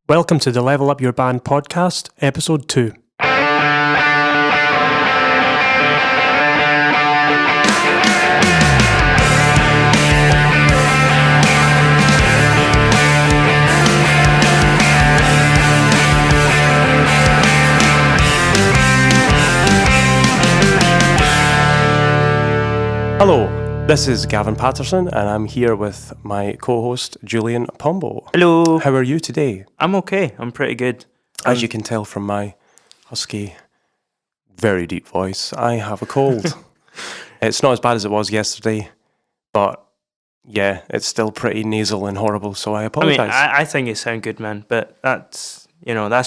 Welcome to the Level Up Your Band podcast, episode 2. Hello, this is Gavin Patterson, and I'm here with my co-host, Julian Pombo. Hello. How are you today? I'm okay. I'm pretty good. As you can tell from my husky, very deep voice, I have a cold. It's not as bad as it was yesterday, but yeah, it's still pretty nasal and horrible, so I apologize. I think you sound good, man, but that's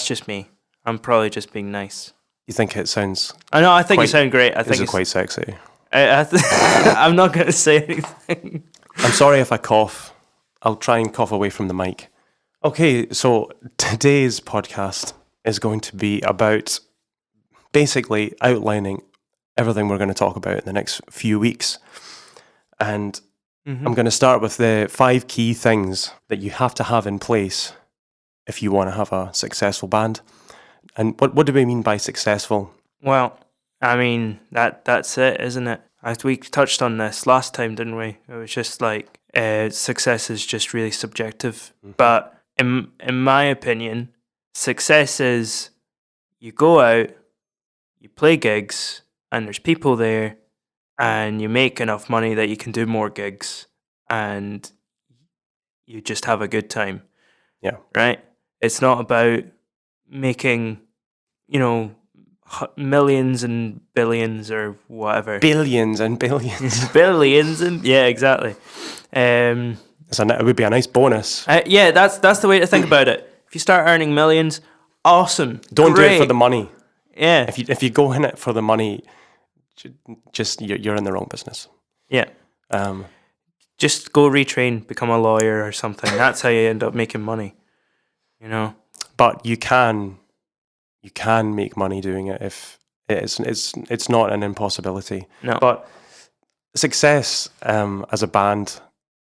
just me. I'm probably just being nice. You think it sounds... I think you sound great. I think is it quite sexy? I'm not going to say anything. I'm sorry if I cough. I'll try and cough away from the mic. Okay, so today's podcast is going to be about basically outlining everything we're going to talk about in the next few weeks. And I'm going to start with the 5 key things that you have to have in place if you want to have a successful band. And what do we mean by successful? Well, I mean, that's it, isn't it? We touched on this last time, didn't we? It was just like success is just really subjective. Mm-hmm. But in my opinion, success is you go out, you play gigs, and there's people there, and you make enough money that you can do more gigs, and you just have a good time. Yeah. Right? It's not about making, millions and billions or whatever. Billions and billions. Billions and... Yeah, exactly. It would be a nice bonus. Yeah, that's the way to think about it. If you start earning millions, awesome. Don't great. do it for the money. Yeah. If you go in it for the money, just you're in the wrong business. Yeah. Just go retrain, become a lawyer or something. That's how you end up making money. But you can make money doing it if it's not an impossibility. No. But success as a band,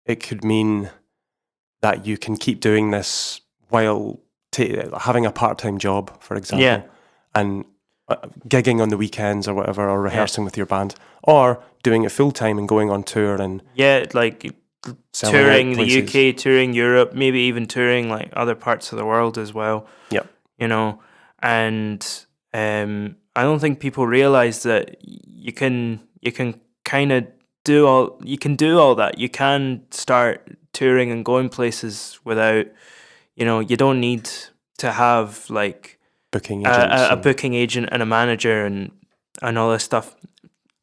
it could mean that you can keep doing this while having a part-time job, for example. Yeah. And gigging on the weekends or whatever, or rehearsing with your band, or doing it full-time and going on tour and... Yeah, like touring the UK, touring Europe, maybe even touring like other parts of the world as well. Yep. And I don't think people realize that you can kind of do all that. You can start touring and going places without, you don't need to have like booking a booking agent and a manager and all this stuff.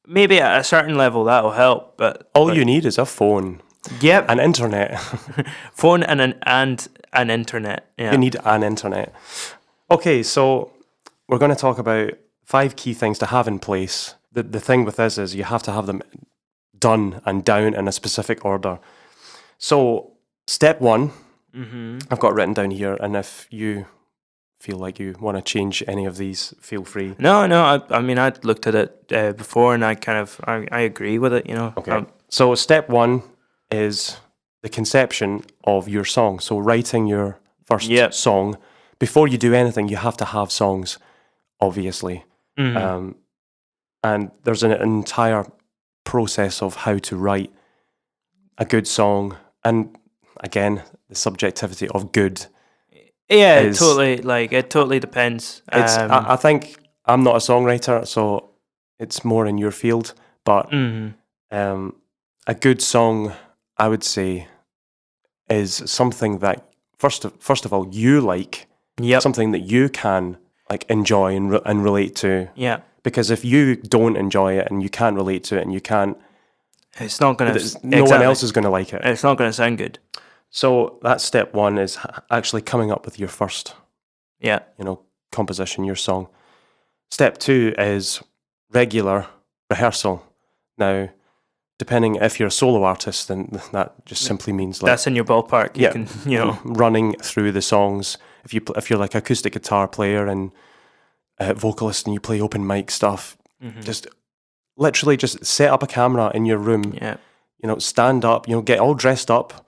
Maybe at a certain level that'll help, but you need is a phone. Yep. An internet. Phone and an internet. Yeah. You need an internet. Okay, so we're going to talk about 5 key things to have in place. The thing with this is you have to have them done and down in a specific order. So step 1, I've got written down here, and if you feel like you want to change any of these, feel free. No, I mean, I'd looked at it before, and I agree with it, Okay. So step 1 is the conception of your song. So writing your first song. Before you do anything, you have to have songs, obviously. And there's an entire process of how to write a good song. And again, the subjectivity of good. Yeah, it totally depends. I think I'm not a songwriter, so it's more in your field. But a good song, I would say, is something that, first of all, you like. Yep. Something that you can like enjoy and relate to. Yeah. Because if you don't enjoy it and you can't relate to it and you can't, it's not going to. No one else is going to like it. It's not going to sound good. So that's step 1 is actually coming up with your first, composition, your song. Step 2 is regular rehearsal. Now, depending if you're a solo artist, then that just simply means like that's in your ballpark. You can, running through the songs. If you're like acoustic guitar player and vocalist and you play open mic stuff, just literally just set up a camera in your room. Yeah. Stand up. Get all dressed up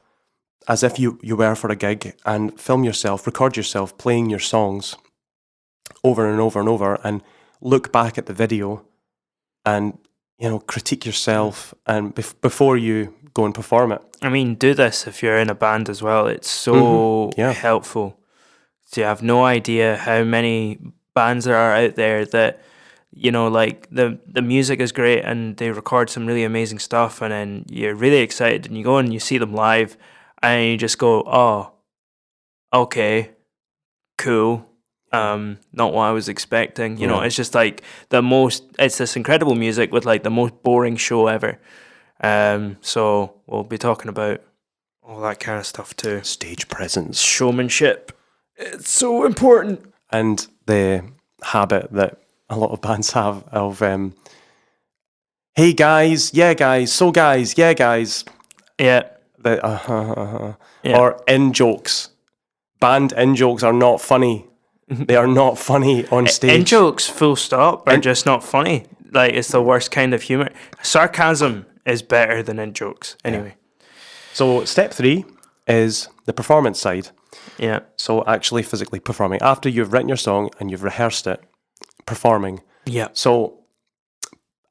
as if you were for a gig, and film yourself, record yourself playing your songs over and over and over, and look back at the video and, critique yourself and before you go and perform it. I mean, do this if you're in a band as well. It's so helpful. So you have no idea how many bands there are out there that, like the music is great and they record some really amazing stuff, and then you're really excited and you go and you see them live and you just go, oh, okay, cool. Not what I was expecting. It's just like it's this incredible music with like the most boring show ever. So we'll be talking about all that kind of stuff too. Stage presence. Showmanship. It's so important. And the habit that a lot of bands have of, hey guys, yeah guys, so guys, yeah guys. Yeah. Yeah. Or in-jokes. Band in-jokes are not funny. They are not funny on stage. In-jokes, full stop, are just not funny. Like, it's the worst kind of humour. Sarcasm is better than in-jokes, anyway. Yeah. So step 3 is the performance side. Yeah. So actually physically performing. After you've written your song and you've rehearsed it, performing. Yeah. So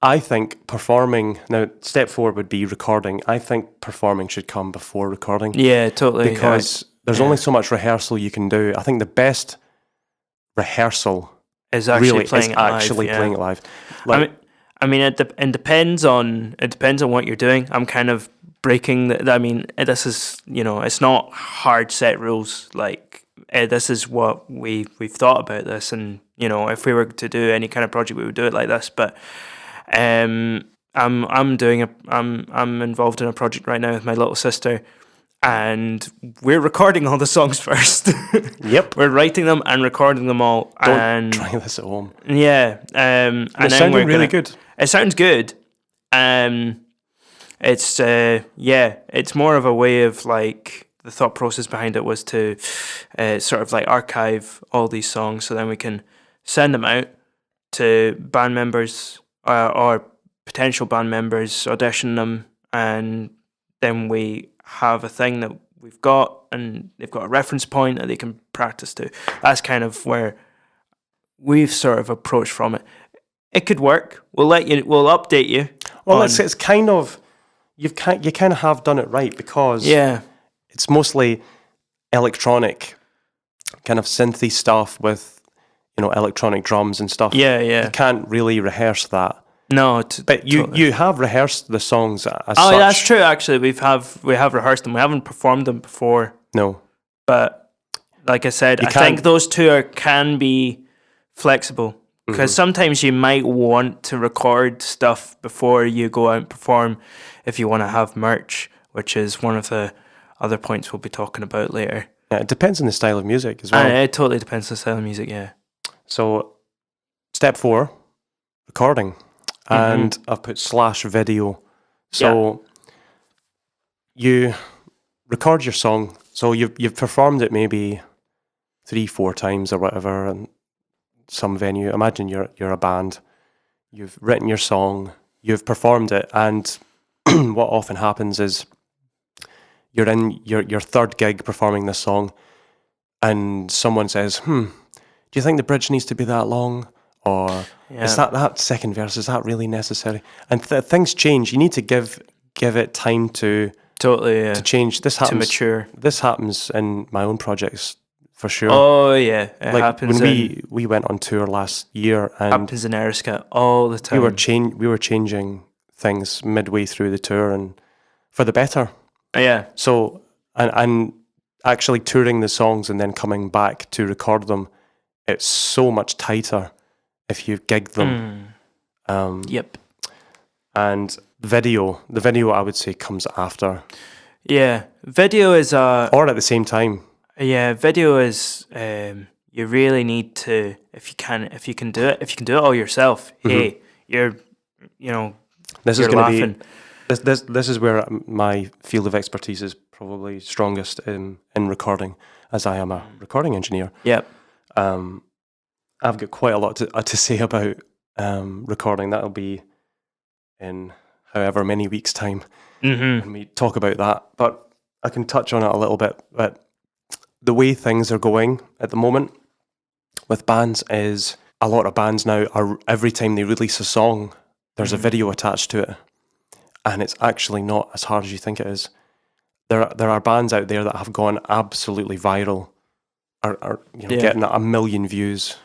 I think performing, now step 4 would be recording. I think performing should come before recording. Yeah, totally. Because there's only so much rehearsal you can do. I think the best rehearsal is actually playing it live. Like, I mean, it depends on what you're doing. I'm kind of breaking this is, it's not hard set rules. Like, this is what we've thought about this, and if we were to do any kind of project, we would do it like this. But I'm involved in a project right now with my little sister, and we're recording all the songs first. Yep. We're writing them and recording them all. Don't try this at home. Yeah. And it's sounding really good. It sounds good. It's more of a way of like, the thought process behind it was to sort of like archive all these songs, so then we can send them out to band members or potential band members, audition them, and then we have a thing that we've got, and they've got a reference point that they can practice to. That's kind of where we've sort of approached from it. It could work. We'll update you. Well, it's kind of, you kind of have done it right, because it's mostly electronic, kind of synthy stuff with, electronic drums and stuff. Yeah. You can't really rehearse that. No, but you have rehearsed the songs as such. Oh, that's true. Actually, we have rehearsed them. We haven't performed them before. No, but like I said, I think those two can be flexible, because sometimes you might want to record stuff before you go out and perform if you want to have merch, which is one of the other points we'll be talking about later. Yeah, it depends on the style of music as well. It totally depends on the style of music. Yeah. So, step 4, recording. And I've put /video. So you record your song. So you've performed it maybe 3-4 times or whatever in some venue. Imagine you're a band. You've written your song. You've performed it, and what often happens is you're in your third gig performing this song, and someone says, "Do you think the bridge needs to be that long?" Or is that second verse, is that really necessary? And things change. You need to give it time to change. This happens to mature. This happens in my own projects for sure. Oh yeah, it happens. When we went on tour last year, and happens in Eriska all the time. We were changing things midway through the tour, and for the better. Yeah. So and actually touring the songs and then coming back to record them, it's so much tighter if you gig them. Yep. And the video I would say comes after. Yeah, video is or at the same time. Yeah, video is you really need to, if you can do it all yourself. Hey, this is going to be this is where my field of expertise is probably strongest in recording, as I am a recording engineer. Yep. I've got quite a lot to say about recording. That'll be in however many weeks' time when we talk about that. But I can touch on it a little bit, but the way things are going at the moment with bands is a lot of bands now are, every time they release a song, there's a video attached to it, and it's actually not as hard as you think it is. There are bands out there that have gone absolutely viral, are getting 1 million views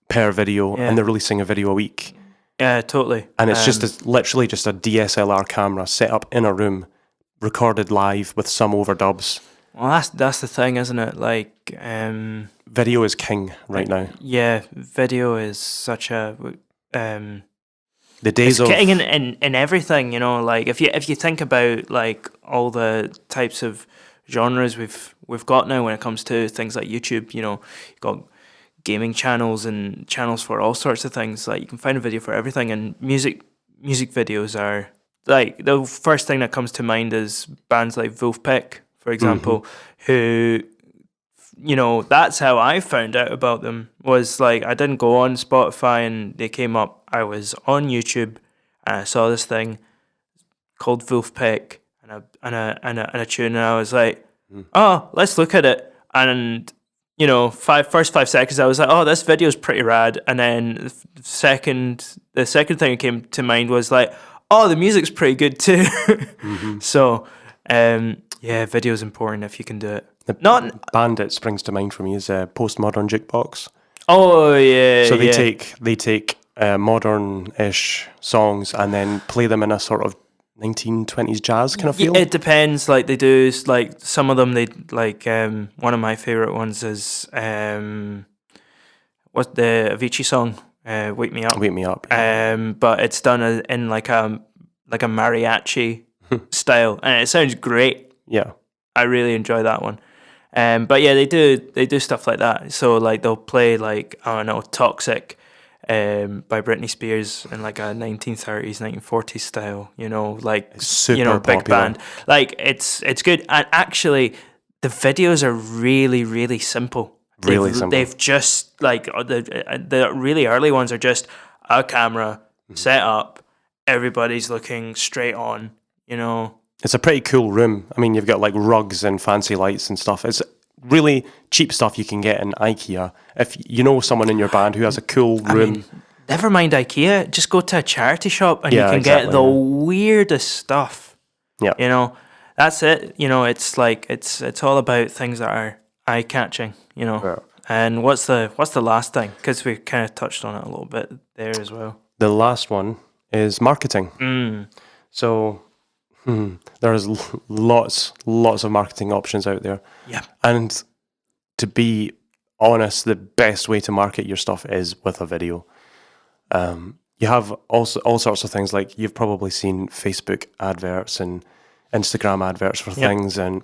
per video, and they're releasing a video a week. Yeah, totally. And it's literally just a DSLR camera set up in a room, recorded live with some overdubs. Well, that's the thing, isn't it? Like, video is king right now. Yeah, video is such a the days it's of king in everything. Like if you think about like all the types of genres we've got now when it comes to things like YouTube. You've got gaming channels and channels for all sorts of things. Like you can find a video for everything, and music videos are like the first thing that comes to mind is bands like Wolfpack, for example, who, that's how I found out about them. Was like I didn't go on Spotify and they came up. I was on YouTube and I saw this thing called Wolfpack and a tune, and I was like, oh, let's look at it. And first 5 seconds I was like, oh, this video is pretty rad. And then the second thing that came to mind was like, oh, the music's pretty good too. So video is important if you can do it. The band that springs to mind for me is Postmodern Jukebox. Oh yeah. So they take modern-ish songs and then play them in a sort of 1920s jazz kind of feel. It depends. Like they do, like some of them they like. One of my favorite ones is what's the Avicii song? Wake Me Up. Wake Me Up. Yeah. But it's done in like a mariachi style, and it sounds great. Yeah, I really enjoy that one. But yeah, they do stuff like that. So like they'll play like, I don't know, Toxic by Britney Spears in like a 1930s, 1940s style, like it's super big popular. band. Like it's good, and actually the videos are really, really simple. They've just like the really early ones are just a camera set up, everybody's looking straight on. It's a pretty cool room. I mean, you've got like rugs and fancy lights and stuff. It's really cheap stuff you can get in IKEA. If you know someone in your band who has a cool room. I mean, never mind IKEA, just go to a charity shop and you can get the weirdest stuff. Yeah. That's it. It's like it's all about things that are eye-catching, Yeah. And what's the last thing? Because we kind of touched on it a little bit there as well. The last one is marketing. So there's lots of marketing options out there. Yeah. And to be honest, the best way to market your stuff is with a video. You have also all sorts of things, like you've probably seen Facebook adverts and Instagram adverts for things, and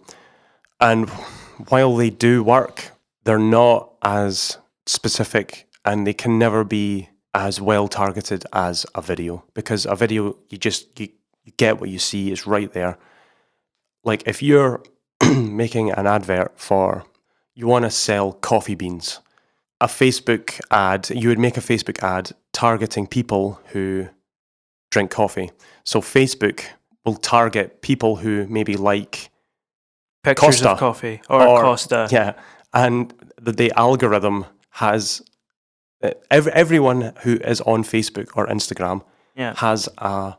while they do work, they're not as specific and they can never be as well targeted as a video, because a video you get what you see, is right there. Like if you're making an advert for, you want to sell coffee beans, a Facebook ad, you would make a Facebook ad targeting people who drink coffee. So Facebook will target people who maybe like pictures Costa of coffee or Costa. Yeah, and the algorithm has everyone who is on Facebook or Instagram has a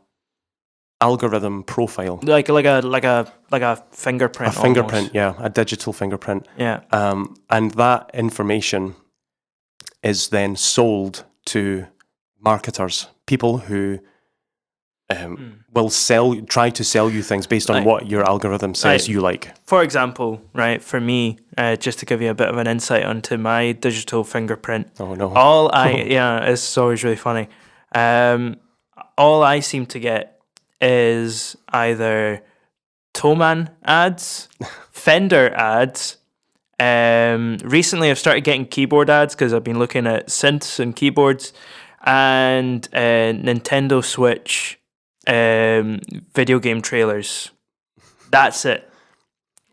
algorithm profile, like a fingerprint. A fingerprint, almost. A digital fingerprint. Yeah. And that information is then sold to marketers, people who will try to sell you things based on what your algorithm says you like. For example, right, for me, just to give you a bit of an insight onto my digital fingerprint. Oh no! It's always really funny. All I seem to get is either Toman ads, Fender ads. Recently I've started getting keyboard ads because I've been looking at synths and keyboards, and Nintendo Switch video game trailers. That's it.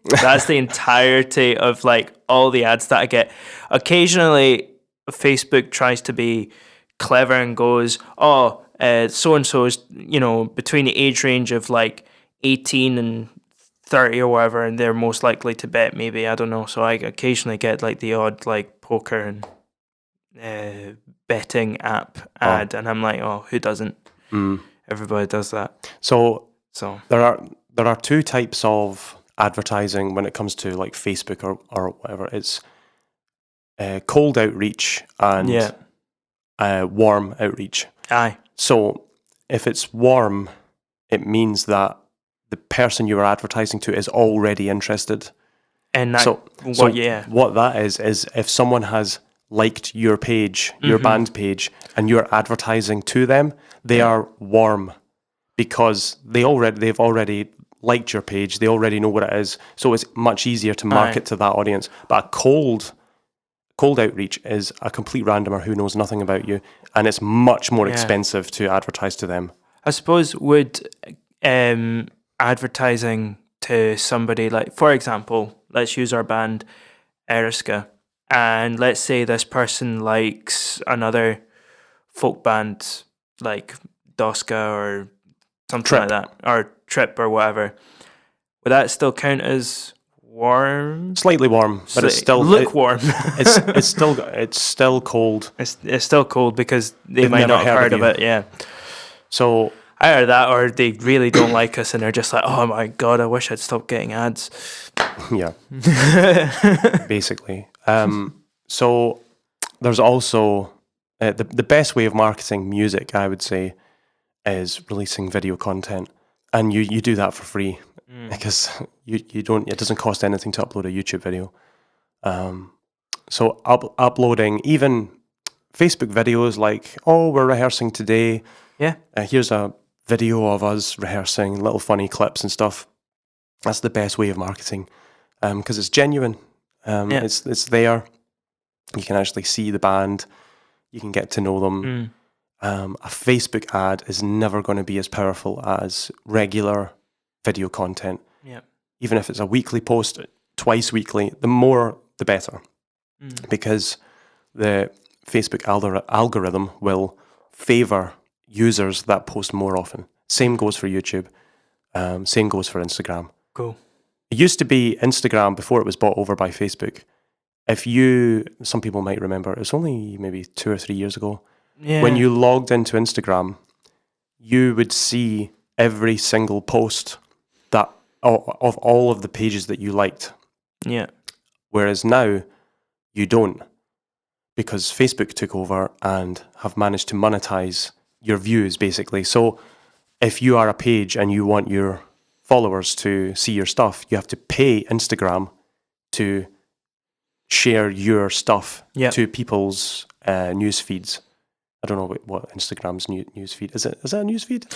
That's the entirety of like all the ads that I get. Occasionally Facebook tries to be clever and goes, so and so is between the age range of like 18 and 30 or whatever, and they're most likely to bet, maybe, I don't know. So I occasionally get like the odd like poker and betting app ad, and I'm like, oh, who doesn't? Everybody does that. So there are two types of advertising when it comes to like Facebook or whatever. It's cold outreach and warm outreach. Aye. So if it's warm, it means that the person you are advertising to is already interested. And that, what that is if someone has liked your page, your band page, and you're advertising to them, they are warm because they've already liked your page. They already know what it is, so it's much easier to market to that audience. But a cold outreach is a complete randomer who knows nothing about you, and it's much more expensive to advertise to them. I suppose would advertising to somebody like, for example, let's use our band Eriska, and let's say this person likes another folk band like Doska or something like that, or Trip or whatever. Would that still count as warm? Slightly warm, but it's still lukewarm. It's still cold. It's still cold because they might not have heard of it. Yeah. So either that, or they really don't like us, and they're just like, "Oh my god, I wish I'd stopped getting ads." Yeah. Basically. So there's also the best way of marketing music, I would say, is releasing video content, and you do that for free because you don't. It doesn't cost anything to upload a YouTube video. So uploading even Facebook videos like, oh, we're rehearsing today. Yeah. Here's a video of us rehearsing, little funny clips and stuff. That's the best way of marketing because it's genuine. It's there. You can actually see the band. You can get to know them. A Facebook ad is never going to be as powerful as regular video content. Yeah. Even if it's a weekly post, twice weekly, the more the better. Because the Facebook algorithm will favor users that post more often. Same goes for YouTube. Same goes for Instagram. Cool. It used to be Instagram before it was bought over by Facebook. Some people might remember, it was only maybe 2 or 3 years ago. Yeah. When you logged into Instagram, you would see every single post of all of the pages that you liked. Yeah. Whereas now, you don't, because Facebook took over and have managed to monetize your views, basically. So if you are a page and you want your followers to see your stuff, you have to pay Instagram to share your stuff to people's news feeds. I don't know what Instagram's news feed is. It a news feed?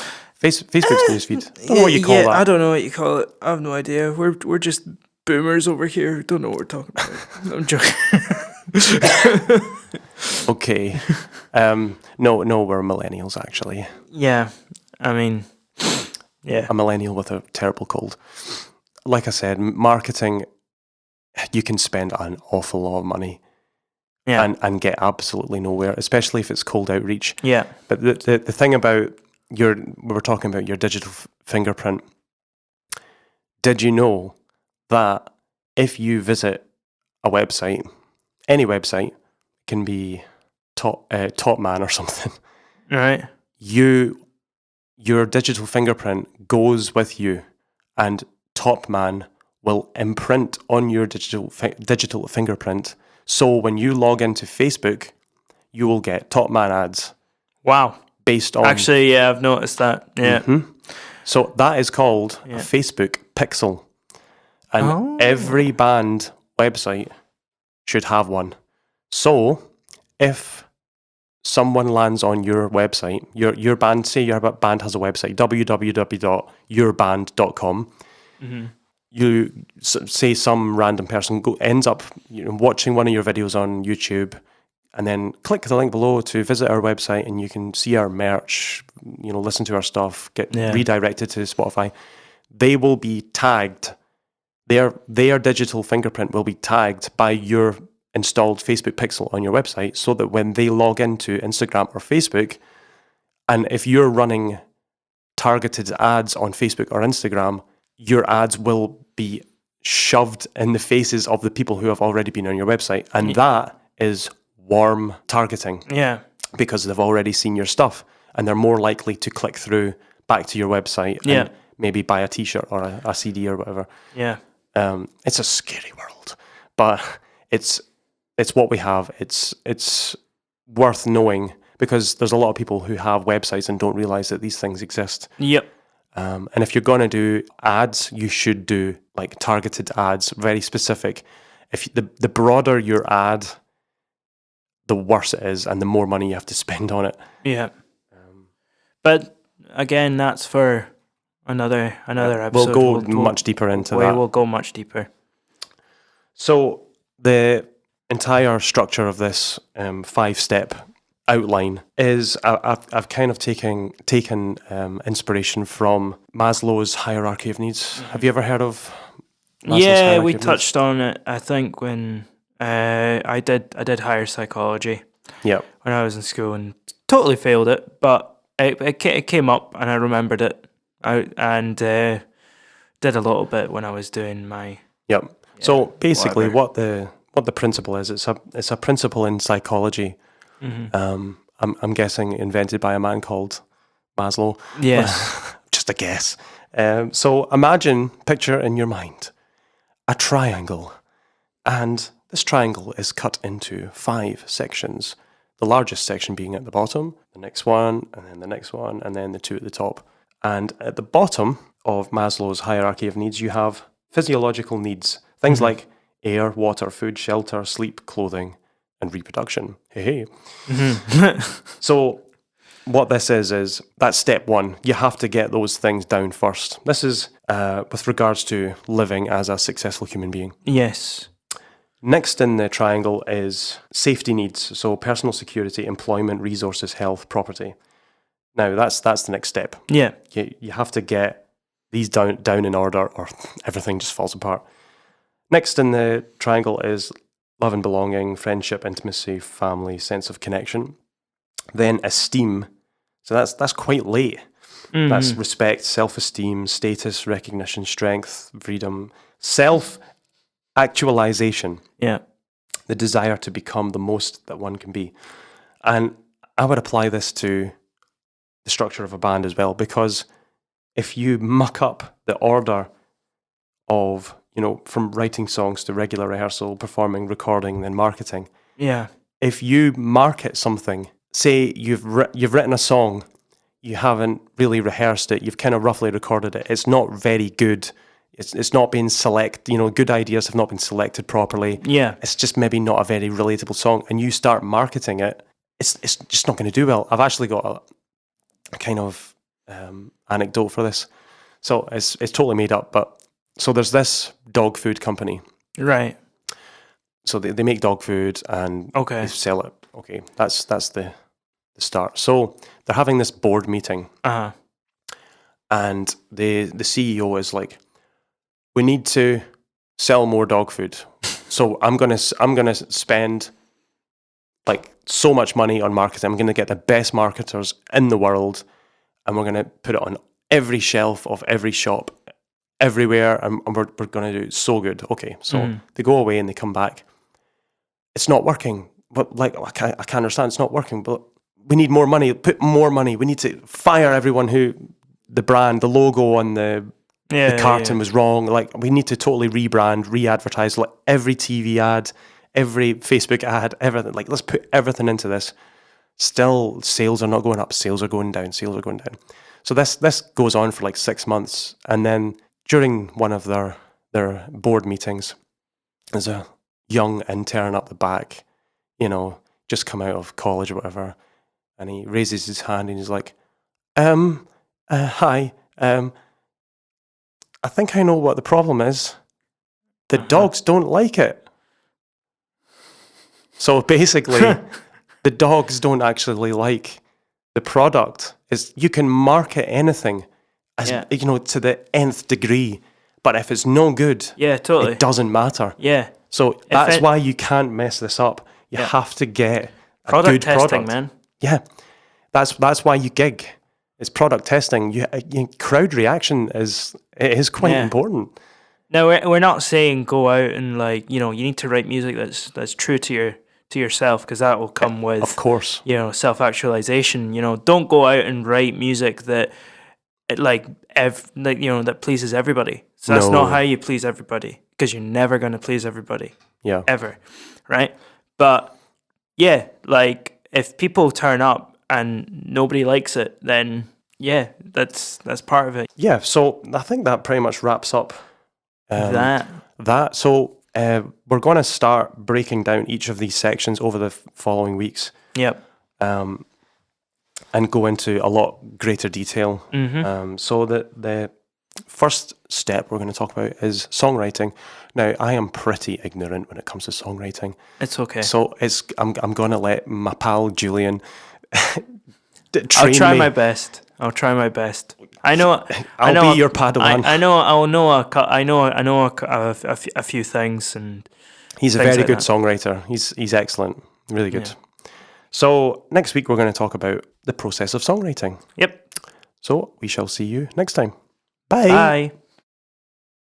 Facebook's news feed. I don't know what you call that. I don't know what you call it. I have no idea. We're just boomers over here. Don't know what we're talking about. I'm joking. Okay. No, we're millennials actually. Yeah. I mean, yeah. A millennial with a terrible cold. Like I said, marketing, you can spend an awful lot of money. Yeah. And get absolutely nowhere, especially if it's cold outreach. Yeah. But the thing about we were talking about your digital fingerprint. Did you know that if you visit a website, any website, can be Top Man or something, right? Your digital fingerprint goes with you, and Top Man will imprint on your digital fingerprint. So when you log into Facebook, you will get Top Man ads. Wow. Based on... Actually, yeah, I've noticed that. Yeah. Mm-hmm. So that is called a Facebook pixel. And every band website should have one. So if someone lands on your website, your band, say your band has a website, www.yourband.com, you say some random person ends up watching one of your videos on YouTube, and then click the link below to visit our website, and you can see our merch, listen to our stuff, get redirected to Spotify. They will be tagged. Their digital fingerprint will be tagged by your installed Facebook pixel on your website, so that when they log into Instagram or Facebook, and if you're running targeted ads on Facebook or Instagram, your ads will be shoved in the faces of the people who have already been on your website. And that is warm targeting. Yeah. Because they've already seen your stuff and they're more likely to click through back to your website and maybe buy a t-shirt or a CD or whatever. Yeah. It's a scary world, but it's what we have. It's worth knowing because there's a lot of people who have websites and don't realize that these things exist. Yep. And if you're going to do ads, you should do like targeted ads, very specific. If the broader your ad, the worse it is, and the more money you have to spend on it. Yeah. But again, that's for another episode. We'll go much deeper into that. We'll go much deeper. So the entire structure of this 5-step outline is I've kind of taken inspiration from Maslow's hierarchy of needs. Have you ever heard of Maslow's hierarchy we of touched on it, I think, when I did higher psychology. Yeah. When I was in school and totally failed it, but it came up and I remembered it. And did a little bit when I was doing my. Yep. So basically, what the principle is, it's a principle in psychology. Mm-hmm. I'm guessing invented by a man called Maslow. Yes. Just a guess. So picture in your mind a triangle, and this triangle is cut into 5 sections. The largest section being at the bottom, the next one, and then the next one, and then the 2 at the top. And at the bottom of Maslow's hierarchy of needs, you have physiological needs. Things like air, water, food, shelter, sleep, clothing, and reproduction. Hey. Mm-hmm. So what this is that's step 1. You have to get those things down first. This is with regards to living as a successful human being. Yes. Next in the triangle is safety needs. So personal security, employment, resources, health, property. Now, that's the next step. Yeah. You have to get these down in order or everything just falls apart. Next in the triangle is love and belonging, friendship, intimacy, family, sense of connection. Then esteem. So that's quite late. Mm-hmm. That's respect, self-esteem, status, recognition, strength, freedom, self-actualization. Yeah. The desire to become the most that one can be. And I would apply this to the structure of a band as well, because if you muck up the order of, from writing songs to regular rehearsal, performing, recording, then marketing. Yeah. If you market something, say you've written a song, you haven't really rehearsed it, you've kind of roughly recorded it, it's not very good. It's not been good ideas have not been selected properly. Yeah. It's just maybe not a very relatable song, and you start marketing it, it's just not going to do well. I've actually got a kind of anecdote for this. So it's totally made up, but so there's this dog food company. Right. So they make dog food and they sell it. Okay, that's the start. So they're having this board meeting. Uh-huh. And the CEO is like, we need to sell more dog food. So I'm gonna spend like so much money on marketing. I'm gonna get the best marketers in the world, and we're gonna put it on every shelf of every shop, everywhere, and we're gonna do so good. Okay, so they go away and they come back. It's not working. But I can't understand. It's not working. But we need more money. Put more money. We need to fire everyone who the brand, the logo on the carton was wrong. Like, we need to totally rebrand, re-advertise, like every TV ad, every Facebook ad, everything. Like, let's put everything into this. Still, sales are not going up. Sales are going down. Sales are going down. So this goes on for like 6 months. And then during one of their board meetings, there's a young intern up the back, just come out of college or whatever. And he raises his hand and he's like, hi, I think I know what the problem is. The dogs don't like it. So basically, the dogs don't actually like the product. You can market anything as to the nth degree, but if it's no good, totally, it doesn't matter. Yeah. So that's why you can't mess this up. You have to get a good testing, product. Man. Yeah, that's why you gig. It's product testing. Crowd reaction is quite important. Now we're not saying go out and like, you need to write music that's true to yourself, because that will come with, of course, self-actualization. Don't go out and write music that that pleases everybody. So that's not how you please everybody, because you're never going to please everybody. Yeah. Ever, right? But yeah, like if people turn up and nobody likes it, then yeah, that's part of it. Yeah, so I think that pretty much wraps up that. So we're going to start breaking down each of these sections over the following weeks. Yep. And go into a lot greater detail. So the first step we're going to talk about is songwriting. Now, I am pretty ignorant when it comes to songwriting. It's okay. So I'm going to let my pal Julian train I'll try me. my best. I know. I'll be your Padawan. I know a few things, and he's a things very like good that. songwriter. He's excellent, really good. Yeah. So next week we're going to talk about the process of songwriting. Yep. So we shall see you next time. Bye. Bye.